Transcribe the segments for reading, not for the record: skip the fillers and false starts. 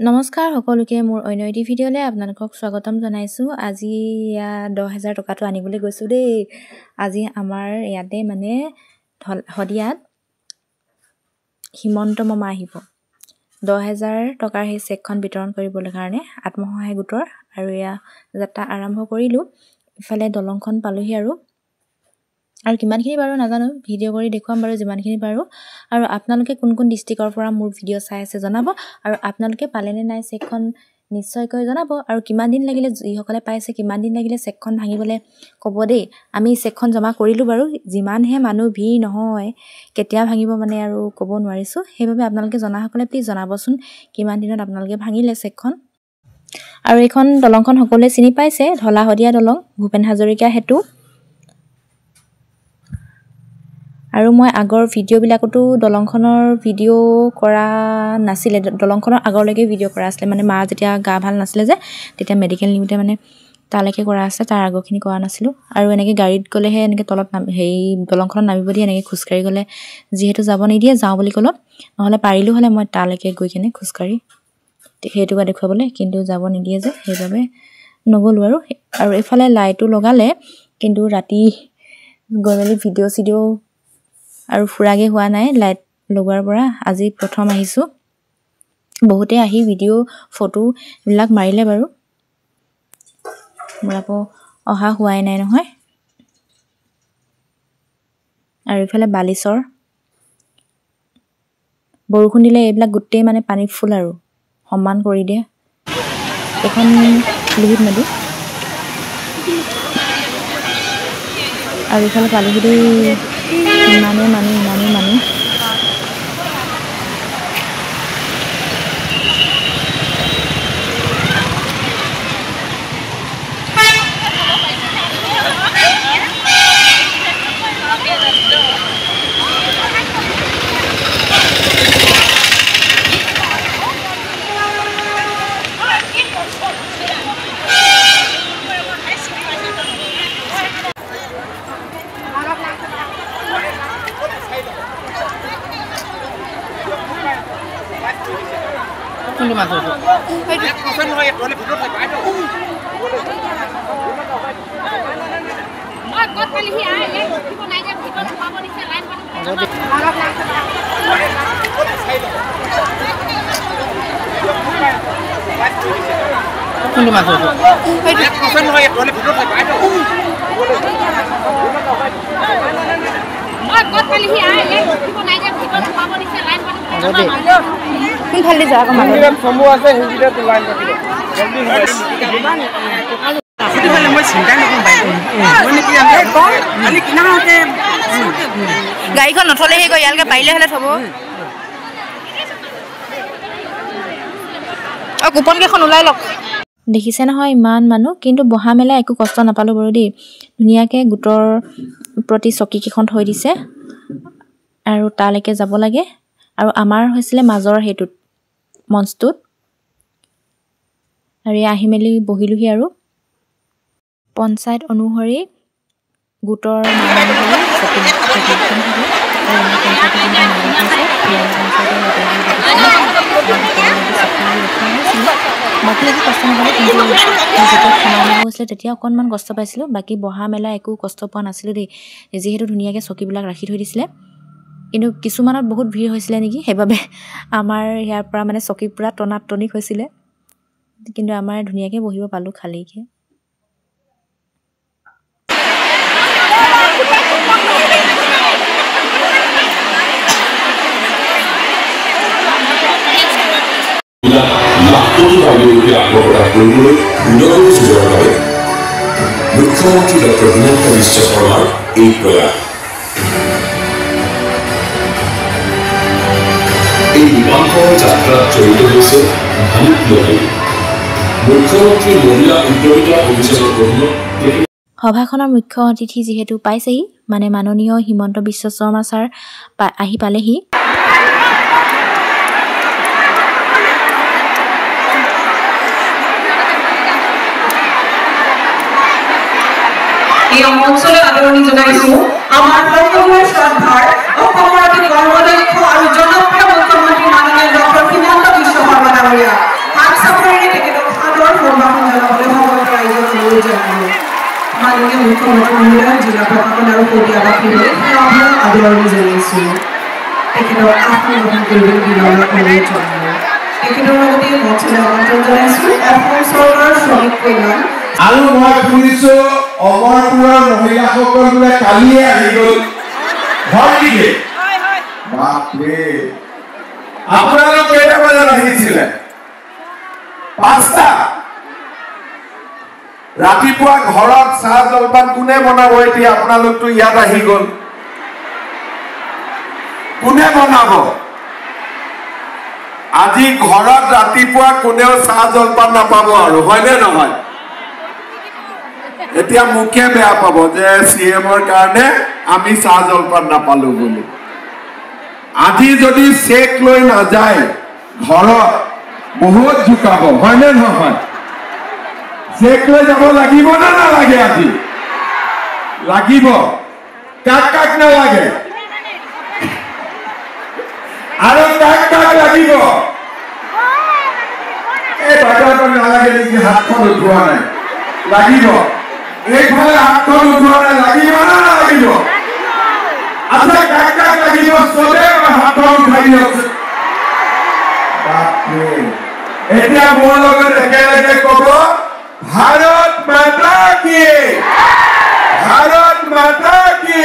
নমস্কাৰ সকলোকে মোৰ অন্য এটি ভিডিঅ'লৈ আপোনালোকক স্বাগতম জনাইছোঁ। আজি 10,000 টকাটো আনিবলৈ গৈছোঁ দেই। আজি আমাৰ ইয়াতে মানে শদিয়াত হিমন্ত মামা আহিব। 10,000 টকাৰ সেই চেকখন বিতৰণ কৰিবলৈ কাৰণে আত্মসহায়ক গোটৰ আৰু এয়া যাত্ৰা আৰম্ভ কৰিলোঁ। ইফালে দলংখন পালোহি আৰু কিমানখিনি বাৰু নাজানো, ভিডিঅ' কৰি দেখুৱাম বাৰু যিমানখিনি পাৰোঁ। আৰু আপোনালোকে কোন কোন ডিষ্ট্ৰিক্টৰ পৰা মোৰ ভিডিঅ' চাই আছে জনাব, আৰু আপোনালোকে পালেনে নাই চেকখন নিশ্চয়কৈ জনাব, আৰু কিমান দিন লাগিলে, যিসকলে পাইছে কিমান দিন লাগিলে চেকখন ভাঙিবলৈ ক'ব দেই। আমি চেকখন জমা কৰিলোঁ বাৰু, যিমানহে মানুহ ভিৰ নহয় কেতিয়া ভাঙিব মানে আৰু ক'ব নোৱাৰিছোঁ। সেইবাবে আপোনালোকে জনাসকলে প্লিজ জনাবচোন কিমান দিনত আপোনালোকে ভাঙিলে চেকখন। আৰু এইখন দলংখন সকলোৱে চিনি পাইছে, ঢলা শদিয়া দলং, ভূপেন হাজৰিকা সেতু। আৰু মই আগৰ ভিডিঅ'বিলাকতো দলংখনৰ ভিডিঅ' কৰা নাছিলে, দলংখনৰ আগলৈকে ভিডিঅ' কৰা আছিলে, মানে মা যেতিয়া গা ভাল নাছিলে যে তেতিয়া মেডিকেল নিওঁতে মানে তালৈকে কৰা আছে, তাৰ আগৰখিনি কৰা নাছিলোঁ। আৰু এনেকৈ গাড়ীত গ'লেহে এনেকৈ তলত দলংখনত নামিব দিয়ে, এনেকৈ খোজকাঢ়ি গ'লে যিহেতু যাব নিদিয়ে, যাওঁ বুলি ক'লত, নহ'লে পাৰিলোঁ হ'লে মই তালৈকে গৈ কেনে খোজকাঢ়ি সেইটোকে দেখুৱাবলৈ, কিন্তু যাব নিদিয়ে যে সেইবাবে নগ'লোঁ। আৰু এইফালে লাইটো লগালে, কিন্তু ৰাতি গৈ মেলি ভিডিঅ' চিডিঅ' আৰু ফুৰাগে হোৱা নাই লাইট লগোৱাৰ পৰা। আজি প্ৰথম আহিছোঁ, বহুতে আহি ভিডিঅ' ফটো এইবিলাক মাৰিলে বাৰু, মোৰ আকৌ অহা হোৱাই নাই নহয়। আৰু এইফালে বালিচৰ বৰষুণ দিলে এইবিলাক গোটেই মানে পানী ফুল আৰু সমান কৰি দিয়ে। এখন লোহিত নদী, আৰু এইফালে পালোহি ইমানেই মানুহ। কোনটো মাছ হয়? কোনটো মাছ হয়? কোনফালে যোৱা আকৌ মানুহ চমু আছে, সেইকেইটা লাইন পাতিব মই চিন্তা গাড়ীখন নথলেহে গৈ ইয়ালৈকে পাৰিলে হ'লে থ'ব। কুপন কেইখন ওলাই লওক। দেখিছে নহয় ইমান মানুহ, কিন্তু বহা মেলা একো কষ্ট নাপালোঁ বাৰু দেই। ধুনীয়াকৈ গোটৰ প্ৰতি চকীকেইখন থৈ দিছে, আৰু তালৈকে যাব লাগে। আৰু আমাৰ হৈছিলে মাজৰ সেইটোত মঞ্চটোত, আৰু আহি মেলি বহিলোহি। আৰু পঞ্চায়ত অনুসৰি গোটৰ বাকী একো কষ্ট নাপালোঁ, কিন্তু যেতিয়া খানা বনাব গৈছিলে তেতিয়া অকণমান কষ্ট পাইছিলোঁ। বাকী বহা মেলা একো কষ্ট পোৱা নাছিলোঁ দেই, যিহেতু ধুনীয়াকৈ চকীবিলাক ৰাখি থৈ দিছিলে। কিন্তু কিছুমানত বহুত ভিৰ হৈছিলে নেকি, সেইবাবে আমাৰ ইয়াৰ পৰা মানে চকী পূৰা টনাটনিক হৈছিলে, কিন্তু আমাৰ ধুনীয়াকৈ বহিব পালোঁ খালীকৈ। মুখ্যমন্ত্ৰী ডক্টৰ হিমন্ত বিশ্ব শৰ্মাৰ এই প্ৰয়াস, এই বিমানখনৰ যাত্ৰাত জড়িত হৈছে ভালুক নদী। মুখ্যমন্ত্ৰী মহিলা উদ্যমিতা অভিযানৰ অধীনত সভাখনৰ মুখ্য অতিথি যিহেতু পাইছেহি, মানে মাননীয় হিমন্ত বিশ্ব শৰ্মা ছাৰ আহি পালেহি। এই অঞ্চলে আদৰণি জনাইছোঁ আমাৰ সকলোৰে শ্ৰদ্ধাৰ অসমৰ অতি গৰ্বদক্ষ আৰু জনপ্ৰিয় মুখ্যমন্ত্ৰী মাননীয় ডক্টৰ হিমন্ত বিশ্ব শৰ্মা ডাঙৰীয়া। মুখ্যমন্ত্ৰী মহোদয় জিলা প্ৰশাসন আৰু পতিয়াবাসীলৈ সেৱা আদৰণি জনাইছোঁ তেখেতৰ আসন গ্ৰহণ কৰিবলৈ বিনম্ৰ অনুৰোধ জনালোঁ তেখেতৰ লগতে মঞ্চলৈ আমন্ত্ৰণ জনাইছোঁ অসম চৰকাৰৰ শ্ৰমিক কল্যাণ আৰু মই শুনিছোঁ অমৰপুৰৰ মহিলাসকল বোলে কালিয়ে আহি গ'ল হয় নেকি বাপৰে আপোনালোক কেইটা বজাত আহিছিলে 5টা ৰাতিপুৱা ঘৰত চাহ জলপান কোনে বনাব এতিয়া আপোনালোকতো ইয়াত আহি গ'ল কোনে বনাব আজি ঘৰত ৰাতিপুৱা কোনেও চাহ জলপান নাপাব আৰু হয়নে নহয় এতিয়া মুখে বেয়া পাব যে CMৰ কাৰণে আমি চাহ জলপান নাপালো বুলি আজি যদি চেক লৈ নাযায় ঘৰত বহুত জুকাব হয়নে নহয় চেক লৈ যাব লাগিব না নালাগে আজি লাগিব কাক কাক নালাগে আৰু কাক কাক লাগিব এই বাজাৰটো নালাগে নেকি হাতখন উঠোৱা নাই লাগিব এইফালে হাতখন উঠোৱা নাই লাগিব না নালাগিব আচ্ছা কাক কাক লাগিব চবে হাতখন উঠাই দিয়ক বাপৰে এতিয়া মোৰ লগত একেলগে ক'ব ভাৰত মাতা কি ভাৰত মাতা কি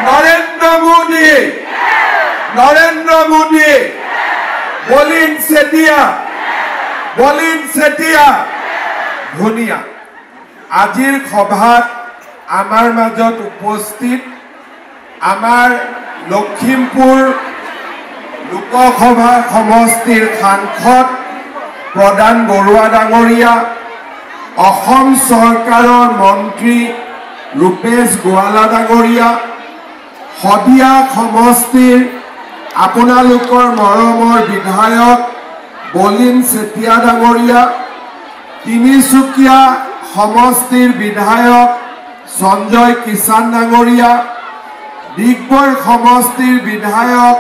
নৰেন্দ্ৰ মোদী বলিন চেতিয়া ধুনীয়া আজিৰ সভাত আমাৰ মাজত উপস্থিত আমাৰ লখিমপুৰ লোকসভা সমষ্টিৰ সাংসদ প্ৰধান বৰুৱা ডাঙৰীয়া অসম চৰকাৰৰ মন্ত্ৰী ৰূপেশ গোৱালা ডাঙৰীয়া শদিয়া সমষ্টিৰ আপোনালোকৰ মৰমৰ বিধায়ক বলিন চেতিয়া ডাঙৰীয়া তিনিচুকীয়া সমষ্টিৰ বিধায়ক সঞ্জয় কিষাণ ডাঙৰীয়া ডিগবৈ সমষ্টিৰ বিধায়ক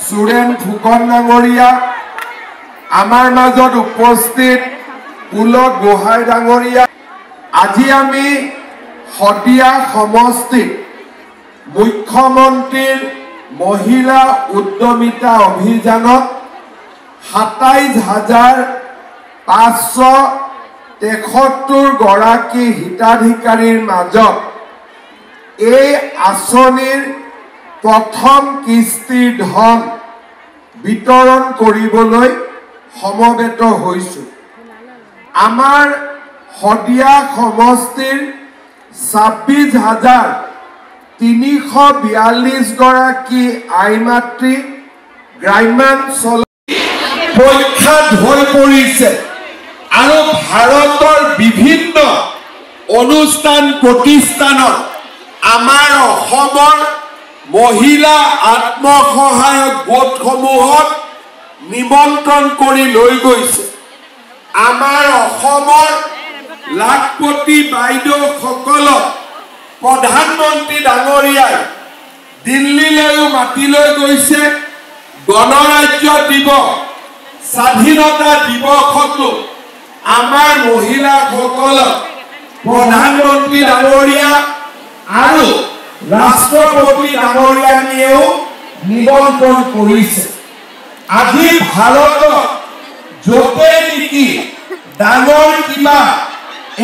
সুৰেন ফুকন ডাঙৰীয়া আমাৰ মাজত উপস্থিত পুলক গোহাঁই ডাঙৰীয়া আজি আমি শদিয়া সমষ্টিত মুখ্যমন্ত্ৰীৰ মহিলা উদ্যমিতা অভিযানত ২৭,৫৭৩ গৰাকী হিতাধিকাৰীৰ মাজত এই আঁচনিৰ প্ৰথম কিস্তিৰ ধন বিতৰণ কৰিবলৈ সমবেত হৈছোঁ আমাৰ শদিয়া সমষ্টিৰ ২৬,৩৪২ গৰাকী আইমাতৃ গ্ৰাম্যাঞ্চল পৰীক্ষাত হৈ পৰিছে আৰু ভাৰতৰ বিভিন্ন অনুষ্ঠান প্ৰতিষ্ঠানত আমাৰ অসমৰ মহিলা আত্মসহায়ক গোটসমূহত নিমন্ত্ৰণ কৰি লৈ গৈছে আমাৰ অসমৰ লাখপতি বাইদেউসকলক প্ৰধানমন্ত্ৰী ডাঙৰীয়াই দিল্লীলৈও মাতি লৈ গৈছে গণৰাজ্য দিৱস স্বাধীনতা দিৱসতো আমাৰ মহিলাসকলক প্ৰধানমন্ত্ৰী ডাঙৰীয়া আৰু ৰাষ্ট্ৰপতি ডাঙৰীয়ানিয়েও নিমন্ত্ৰণ কৰিছে আজি ভাৰতত য'তে নেকি ডাঙৰ কিবা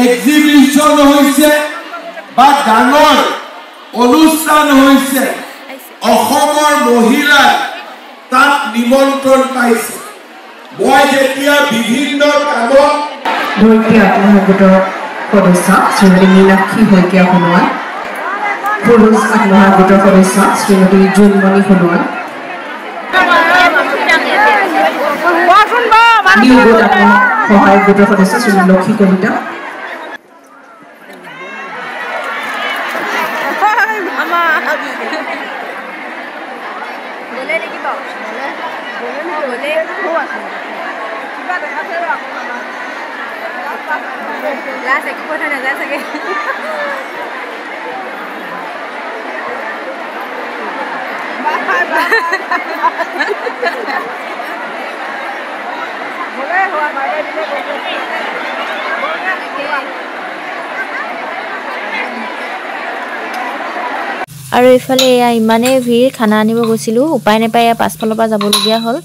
এক্সিবিশ্যন হৈছে বা ডাঙৰ অনুষ্ঠান হৈছে অসমৰ মহিলাই তাত নিমন্ত্ৰণ পাইছে মই যেতিয়া বিভিন্ন কামত ধৈৰ্য আত্মসহায়ক গোটৰ সদস্য শ্ৰীমতী মীনাক্ষী শইকীয়া সোণোৱাল পুৰুষ আত্মসহায়ক গোটৰ সদস্য শ্ৰীমতী জোনমণি সোণোৱাল নিউ গোট আত্মসহায়ক গোটৰ সদস্য শ্ৰীমতী Lakshmi Kalita Las equipos de la que আৰু ইফালে এয়া ইমানেই ভিৰ খানা আনিব গৈছিলোঁ উপায় নাপায় এয়া পাছফালৰ পৰা যাবলগীয়া হ'ল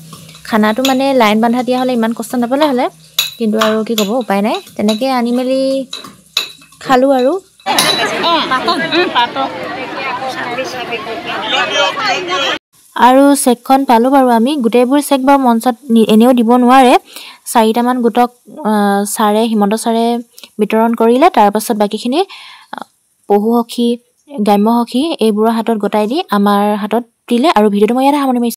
খানাটো মানে লাইন বান্ধা দিয়া হ'লে ইমান কষ্ট নাপালে হ'লে কিন্তু আৰু কি ক'ব উপায় নাই তেনেকৈ আনি মেলি খালোঁ আৰু আৰু চেকখন পালোঁ বাৰু আমি গোটেইবোৰ চেক বাৰু মঞ্চত এনেও দিব নোৱাৰে 4টামান গোটক ছাৰে হিমন্ত ছাৰে বিতৰণ কৰিলে তাৰপাছত বাকীখিনি পহুসখী গ্ৰাম্য সখী এইবোৰৰ হাতত গতাই দি আমাৰ হাতত দিলে আৰু ভিডিঅ'টো মই ইয়াতে সামৰণি মাৰিছোঁ